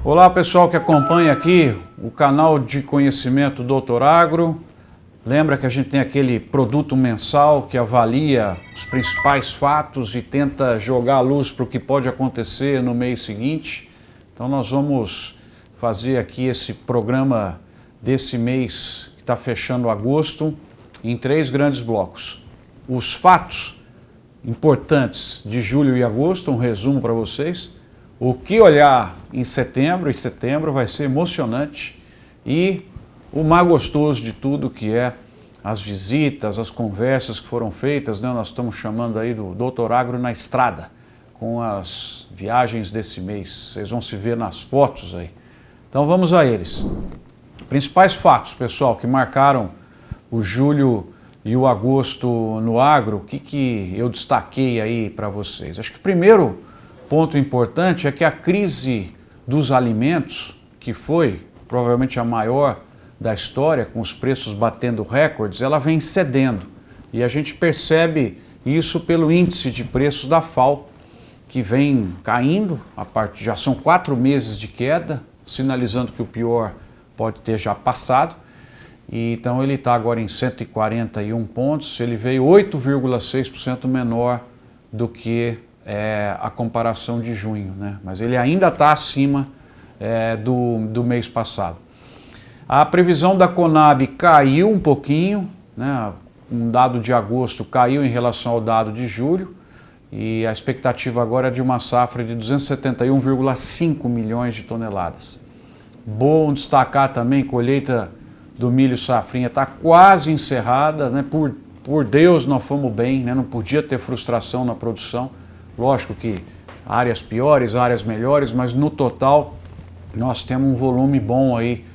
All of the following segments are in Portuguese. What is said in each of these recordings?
Olá pessoal que acompanha aqui o canal de conhecimento Dr. Agro. Lembra que a gente tem aquele produto mensal que avalia os principais fatos e tenta jogar a luz para o que pode acontecer no mês seguinte. Então nós vamos fazer aqui esse programa desse mês que está fechando agosto em 3 grandes blocos. Os fatos importantes de julho e agosto, um resumo para vocês. O que olhar em setembro, e setembro vai ser emocionante, e o mais gostoso de tudo, que é as visitas, as conversas que foram feitas, né? Nós estamos chamando aí do Dr. Agro na estrada, com as viagens desse mês, vocês vão se ver nas fotos aí. Então vamos a eles. Principais fatos, pessoal, que marcaram o julho e o agosto no agro, o que eu destaquei aí para vocês? Acho que o primeiro ponto importante é que a crise dos alimentos, que foi provavelmente a maior da história, com os preços batendo recordes, ela vem cedendo. E a gente percebe isso pelo índice de preços da FAO, que vem caindo, já são 4 meses de queda, sinalizando que o pior pode ter já passado. E então ele está agora em 141 pontos, ele veio 8,6% menor do que a comparação de junho, né? Mas ele ainda está acima do mês passado. A previsão da Conab caiu um pouquinho, né? Um dado de agosto caiu em relação ao dado de julho, e a expectativa agora é de uma safra de 271,5 milhões de toneladas. Bom destacar também, colheita do milho safrinha está quase encerrada, né? Por Deus nós fomos bem, né? Não podia ter frustração na produção. Lógico que áreas piores, áreas melhores, mas no total nós temos um volume bom aí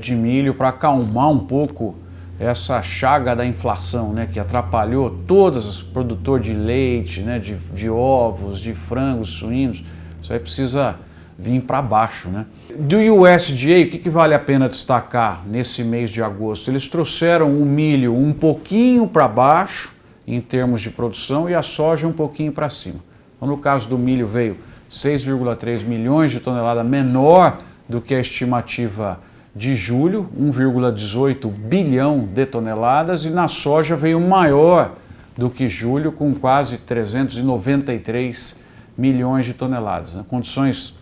de milho para acalmar um pouco essa chaga da inflação, né, que atrapalhou todos os produtores de leite, né, de ovos, de frangos, suínos. Isso aí precisa vir para baixo, né? Do USDA, o que vale a pena destacar nesse mês de agosto? Eles trouxeram o milho um pouquinho para baixo em termos de produção e a soja um pouquinho para cima. Então, no caso do milho veio 6,3 milhões de toneladas menor do que a estimativa de julho, 1,18 bilhão de toneladas, e na soja veio maior do que julho, com quase 393 milhões de toneladas. Né? Condições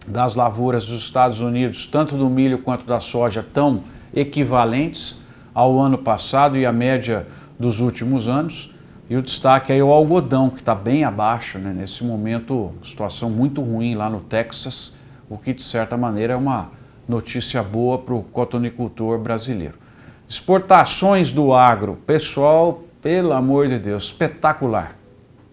das lavouras dos Estados Unidos, tanto do milho quanto da soja, estão equivalentes ao ano passado e à média dos últimos anos. E o destaque aí é o algodão, que está bem abaixo, né? Nesse momento, situação muito ruim lá no Texas, o que de certa maneira é uma notícia boa para o cotonicultor brasileiro. Exportações do agro, pessoal, pelo amor de Deus, espetacular.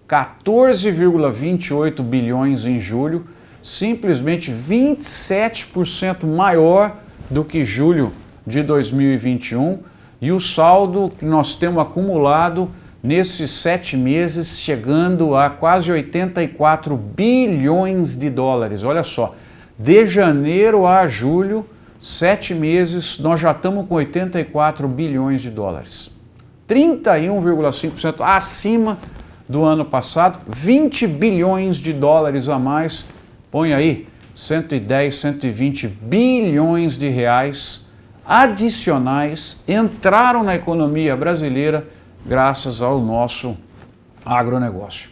14,28 bilhões em julho, simplesmente 27% maior do que julho de 2021, e o saldo que nós temos acumulado nesses 7 meses chegando a quase 84 bilhões de dólares. Olha só, de janeiro a julho, 7 meses, nós já estamos com 84 bilhões de dólares. 31,5% acima do ano passado, 20 bilhões de dólares a mais. Põe aí 110, 120 bilhões de reais adicionais entraram na economia brasileira graças ao nosso agronegócio.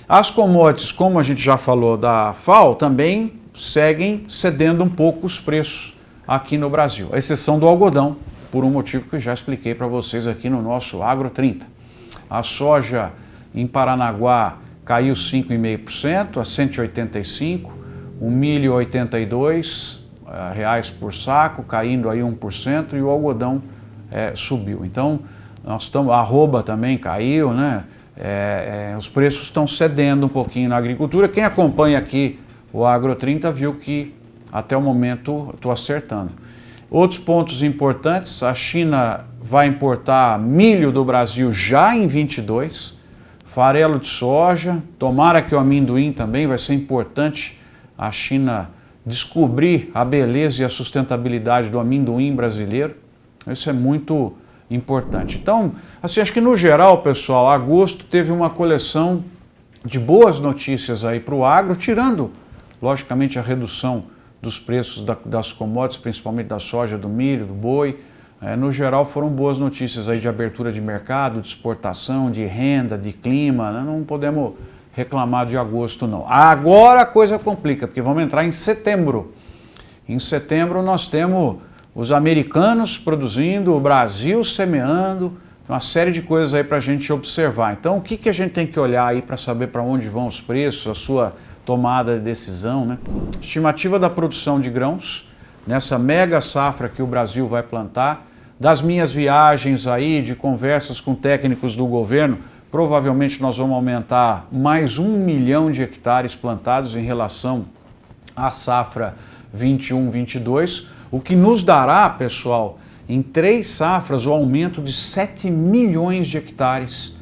As commodities, como a gente já falou da FAO, também seguem cedendo um pouco os preços aqui no Brasil, à exceção do algodão, por um motivo que eu já expliquei para vocês aqui no nosso Agro 30. A soja em Paranaguá caiu 5,5% a 185, o milho 82 reais por saco, caindo aí 1%, e o algodão subiu. Então, nós estamos, a arroba também caiu, né? Os preços estão cedendo um pouquinho na agricultura. Quem acompanha aqui o Agro 30 viu que até o momento estou acertando. Outros pontos importantes: a China vai importar milho do Brasil já em 22, farelo de soja, tomara que o amendoim também, vai ser importante a China descobrir a beleza e a sustentabilidade do amendoim brasileiro. Isso é muito importante. Então, assim, acho que no geral, pessoal, agosto teve uma coleção de boas notícias aí para o agro, tirando, logicamente, a redução dos preços das commodities, principalmente da soja, do milho, do boi. No geral, foram boas notícias aí de abertura de mercado, de exportação, de renda, de clima, né? Não podemos reclamar de agosto, não. Agora a coisa complica, porque vamos entrar em setembro. Em setembro nós temos os americanos produzindo, o Brasil semeando, uma série de coisas aí para a gente observar. Então, o que a gente tem que olhar aí para saber para onde vão os preços, a sua tomada de decisão, né? Estimativa da produção de grãos, nessa mega safra que o Brasil vai plantar, das minhas viagens aí, de conversas com técnicos do governo, provavelmente nós vamos aumentar mais 1 milhão de hectares plantados em relação à safra 21-22, o que nos dará, pessoal, em 3 safras, o aumento de 7 milhões de hectares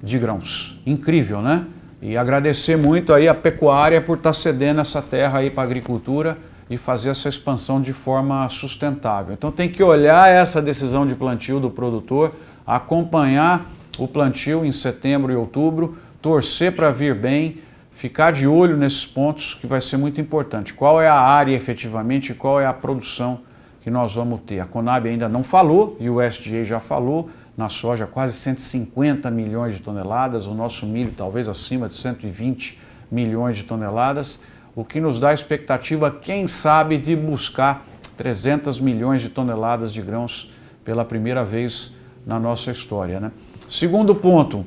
de grãos. Incrível, né? E agradecer muito aí a pecuária por estar cedendo essa terra aí para a agricultura e fazer essa expansão de forma sustentável. Então tem que olhar essa decisão de plantio do produtor, acompanhar o plantio em setembro e outubro, torcer para vir bem, ficar de olho nesses pontos que vai ser muito importante. Qual é a área efetivamente e qual é a produção que nós vamos ter? A Conab ainda não falou e o USDA já falou. Na soja quase 150 milhões de toneladas, o nosso milho talvez acima de 120 milhões de toneladas, o que nos dá a expectativa, quem sabe, de buscar 300 milhões de toneladas de grãos pela primeira vez na nossa história, né? Segundo ponto,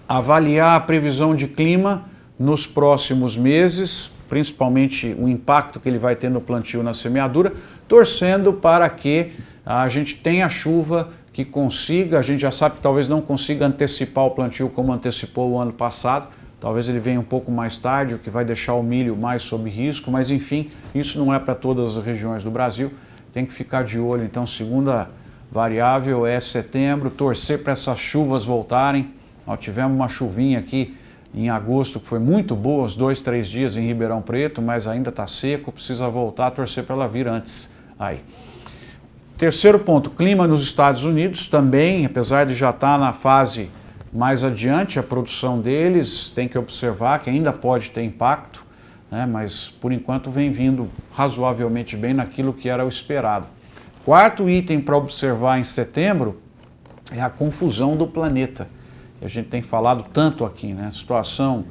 avaliar a previsão de clima nos próximos meses, principalmente o impacto que ele vai ter no plantio, na semeadura, torcendo para que a gente tenha chuva que consiga, a gente já sabe que talvez não consiga antecipar o plantio como antecipou o ano passado, talvez ele venha um pouco mais tarde, o que vai deixar o milho mais sob risco, mas enfim, isso não é para todas as regiões do Brasil, tem que ficar de olho. Então, segunda variável é setembro, torcer para essas chuvas voltarem. Nós tivemos uma chuvinha aqui em agosto que foi muito boa, uns 2, 3 dias em Ribeirão Preto, mas ainda está seco, precisa voltar a torcer para ela vir antes aí. Terceiro ponto, clima nos Estados Unidos também, apesar de já estar na fase mais adiante, a produção deles tem que observar que ainda pode ter impacto, né, mas por enquanto vem vindo razoavelmente bem naquilo que era o esperado. Quarto item para observar em setembro é a confusão do planeta. A gente tem falado tanto aqui, né? A situação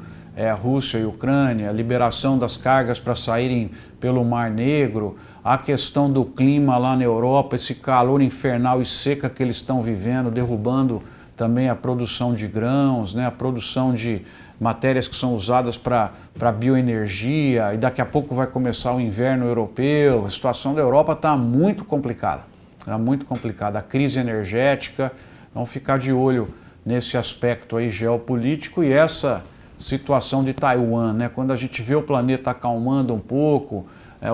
Rússia e Ucrânia, a liberação das cargas para saírem pelo Mar Negro, a questão do clima lá na Europa, esse calor infernal e seca que eles estão vivendo, derrubando também a produção de grãos, né? A produção de matérias que são usadas para bioenergia, e daqui a pouco vai começar o inverno europeu. A situação da Europa está muito complicada, está muito complicada. A crise energética, vamos ficar de olho nesse aspecto aí geopolítico e essa situação de Taiwan, né? Quando a gente vê o planeta acalmando um pouco,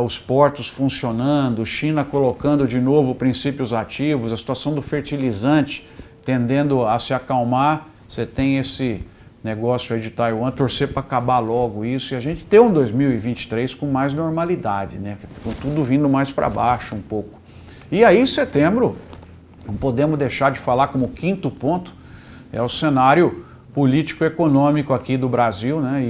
os portos funcionando, China colocando de novo princípios ativos, a situação do fertilizante tendendo a se acalmar, você tem esse negócio aí de Taiwan, torcer para acabar logo isso e a gente ter um 2023 com mais normalidade, né? Com tudo vindo mais para baixo um pouco. E aí, setembro, não podemos deixar de falar como quinto ponto, é o cenário político-econômico aqui do Brasil, né?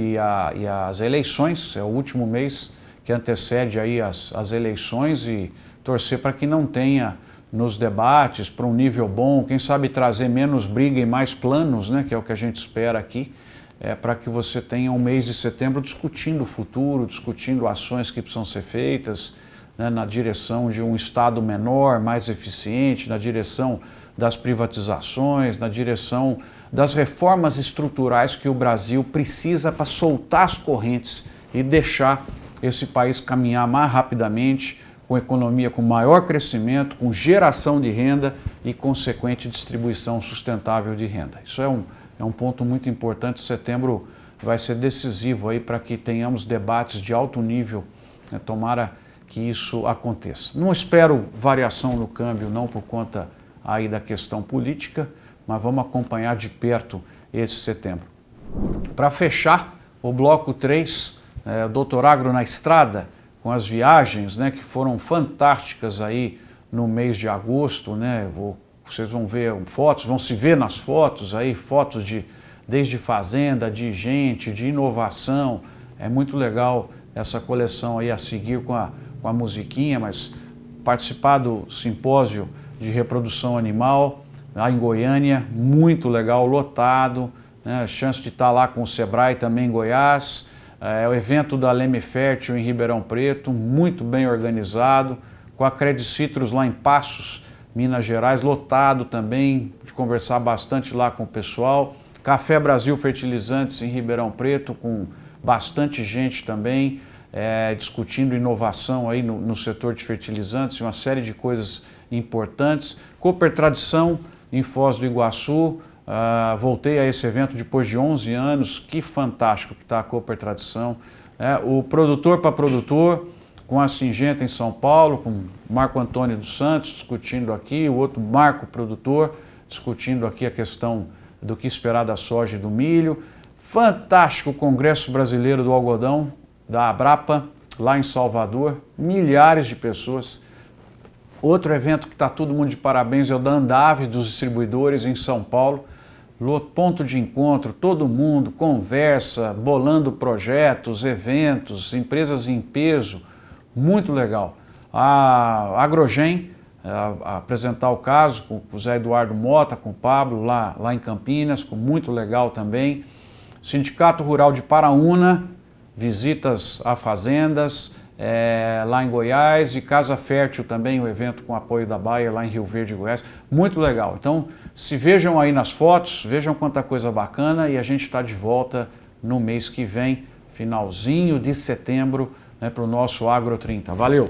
E as eleições, é o último mês que antecede aí as eleições, e torcer para que não tenha nos debates, para um nível bom, quem sabe trazer menos briga e mais planos, né? Que é o que a gente espera aqui, para que você tenha um mês de setembro discutindo o futuro, discutindo ações que precisam ser feitas, né? Na direção de um Estado menor, mais eficiente, na direção das privatizações, na direção das reformas estruturais que o Brasil precisa para soltar as correntes e deixar esse país caminhar mais rapidamente, com economia com maior crescimento, com geração de renda e consequente distribuição sustentável de renda. Isso é um ponto muito importante. Setembro vai ser decisivo aí para que tenhamos debates de alto nível, né? Tomara que isso aconteça. Não espero variação no câmbio não por conta aí da questão política, mas vamos acompanhar de perto esse setembro. Para fechar o bloco 3, Doutor Agro na estrada, com as viagens, né, que foram fantásticas aí no mês de agosto, né? Vocês vão ver fotos, vão se ver nas fotos aí, fotos desde fazenda, de gente, de inovação. É muito legal essa coleção aí a seguir com com a musiquinha, mas participar do simpósio de reprodução animal lá em Goiânia, muito legal, lotado, né? Chance de estar lá com o Sebrae também em Goiás, o evento da Leme Fértil em Ribeirão Preto, muito bem organizado, com a Credicitrus lá em Passos, Minas Gerais, lotado também, de conversar bastante lá com o pessoal. Café Brasil Fertilizantes em Ribeirão Preto, com bastante gente também, discutindo inovação aí no setor de fertilizantes, uma série de coisas importantes. Cooper Tradição em Foz do Iguaçu, voltei a esse evento depois de 11 anos, que fantástico que está a Cooper Tradição. O Produtor para Produtor, com a Singenta em São Paulo, com Marco Antônio dos Santos discutindo aqui, o outro Marco Produtor discutindo aqui a questão do que esperar da soja e do milho. Fantástico o Congresso Brasileiro do Algodão, da Abrapa, lá em Salvador, milhares de pessoas. Outro evento que está todo mundo de parabéns é o da Andave, dos distribuidores em São Paulo. Ponto de encontro, todo mundo conversa, bolando projetos, eventos, empresas em peso, muito legal. A Agrogen, apresentar o caso com o Zé Eduardo Mota, com o Pablo, lá em Campinas, muito legal também. Sindicato Rural de Paraúna, visitas a fazendas, lá em Goiás, e Casa Fértil também, o evento com apoio da Bayer lá em Rio Verde, Goiás, muito legal. Então, se vejam aí nas fotos, vejam quanta coisa bacana, e a gente está de volta no mês que vem, finalzinho de setembro, para o nosso Agro 30. Valeu!